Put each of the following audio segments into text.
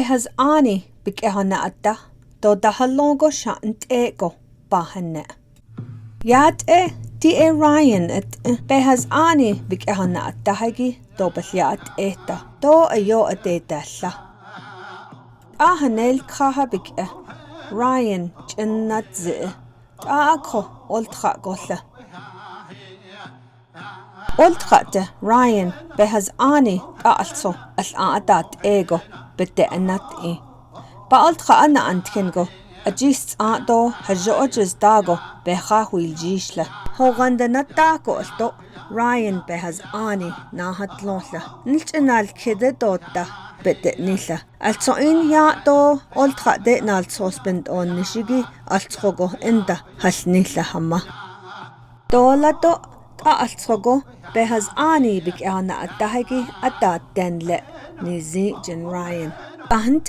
behas ani bikehana atta do dahalongo shant ego bahane. Yat di Ryan et behas ani bikehana atta hagi do balyat eta do ayo adetalla. Ahanel kaha bike Ryan jannat zi akho oltha golla. Oltha Ryan behas ani also al-aadat ego بدأنات بقلت خانا أنتكنجو أجيست دو هجوجز داغو بخاوي الجيش له هو غندنا تاكو ألتو راين بهز آني ناهت لوله نلتنا الكده دوتا بدأني له التوين يا دو قلت خادئنا الصوص بنت أون نشيجي ألتخوغو إندا هسني له هما دولا دو ألتخوغو بهز آني بك أنا أتهجي أتات دنل نزي جن راين أهنت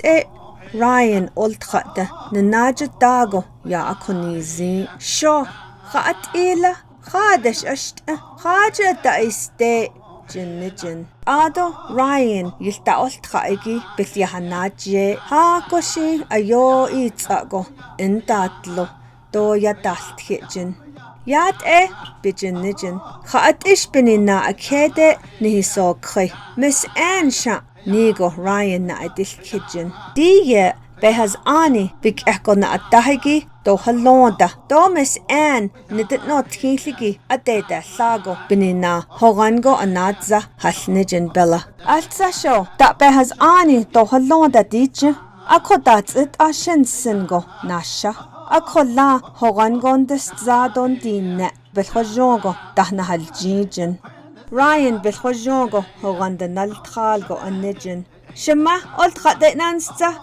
راين قلت خاطة نناجد داغو يا أكو نزي شو خات إيلا خادش أشت خاجة دايستي جن آدو راين يلتا قلت خايجي بليهاناجي هاكوشي أيو إيتساقو انتاتلو دو يدالت خيجن يات بجن خات إش بنينا أكيد نهيسوكي مس أنشا نيغو راين نعدل كيجن دي بهز آني بك أحكونا التهيجي دو هلوندا دو مس آن ندتنو تخيليجي أديدا ساغو بنينا هوغانغو أنادزا هالنجن بلا ألتسا شو دا بهز آني دو هلوندا ديج أكو داتس أشن سنغو ناشا أكو لا هوغانغون دستزادون دين بالخجوغو دهنا هالجيجن راين بالخجوغو هوغاندنا التخالغو النجن شما قلت خدئنا نستا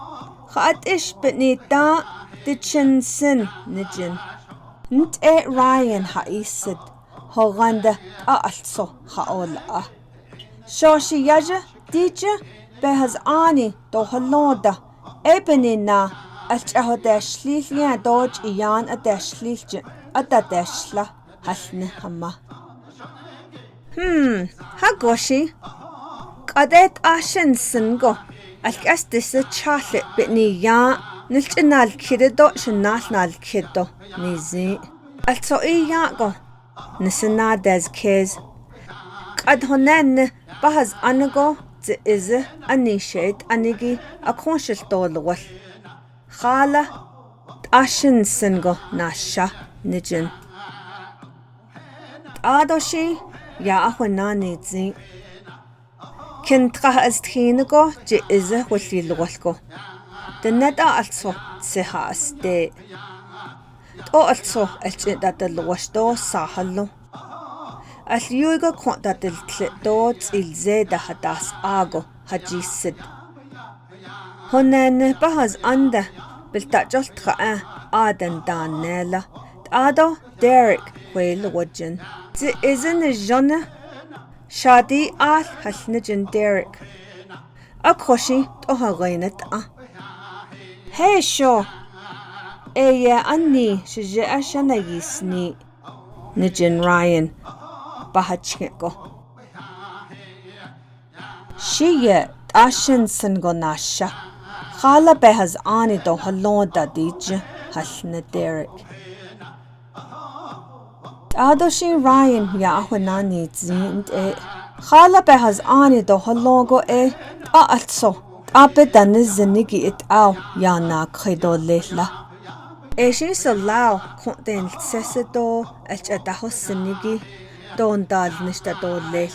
خات إش بنيتا تتشنسن نجن نت راين حايسد هوغاندا ألسو خاولا شوشي يجا ديجا بهز آني دو هلودا بنينا ألتأهو داشليل يا دوج إيان أداشليل جن أداشلا هسنه هما هاغوشي قدت آشن سنغو الكاستس تشالي بنيا نلتنا الكيدو شنالنا الكيدو نيزي التوئي ياغو نسنا دازكيز قد هنان بهز أنغو زئز أنيشيد أنيجي أكونشل طولوال خالة آشن سنغو ناشا نجن آدوشي يا أخونا نيزي كنت قه أزتخينكو جي إزه واللي لغلكو دندا ألسو تسيها أستي تو ألسو ألجندات اللغشتو ساحلو أليوغو كونتات التلتو تسيلزيدا هداس آغو هجيسد هنان بهز أنده بالتأجل تخاء آدن دانيلا آدو ديريك ويل وجن زي إذن الجنة شادي هالنجن ديريك أكوشي توها غينت هاي شو إيا أني شجاع شنايسني نجن راين بحجكو شيء تاشن سنغو ناشا خالا بهز آني دو هلون دا ديج هالن ديريك آدوشي راين يا أخونا نيتزين خالا بهز آني دو هلونغو ألتسو أبدا نزنيجي إتاو يا ناكخي دو ليلا إيشي سلاو كونتين تسسدو أجأدهو السنيجي دون دال نشتا دو ليل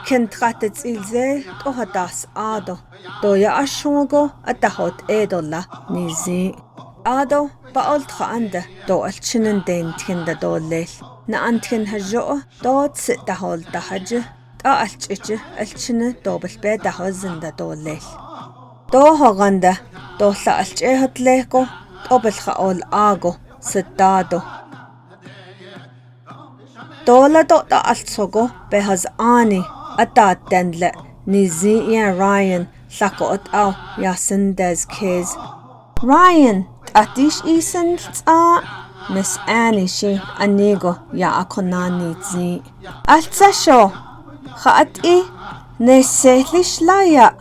كنت خاتت إلزي دو هداس آدو دو يا أشونغو أدهوت إيدولا نيزي آدو بقولت خانده دو ألتشنن دين تكندا دو ليل نأنتكن هجوء دو تسدهول دهجه ألتشجه ألتشنه دو بالبيت دهو زندا دو ليل دو هغنده دو سألتشه هتليكو دو بالخاول آغو ستادو دولا دو دا ألتسوغو بهز آني أداد دندل نيزي يا راين ساكو أو يا سندز كيز راين تأتيش إيسن مس آني شي أنيغو يا أكوناني تزي ألتسشو خات نسيتليش لايا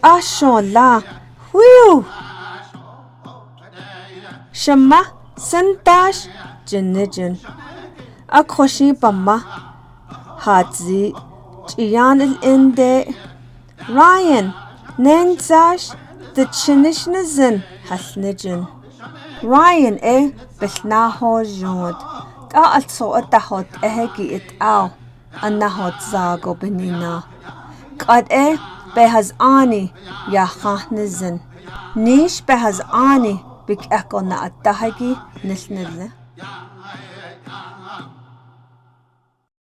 أشو لا Whew! Shama Santash Jinijin. Akhoshi Bama Hadzi Chiyan el Inde Ryan Nenzash the Chinishnizin Hasnijin. Ryan Belnaho Jod. Also at the hot ehegi it ow. Anahot zago benina. Qad behaz ani yahahnizin. Nish behaz ani bik ekona at dahagi nisnille.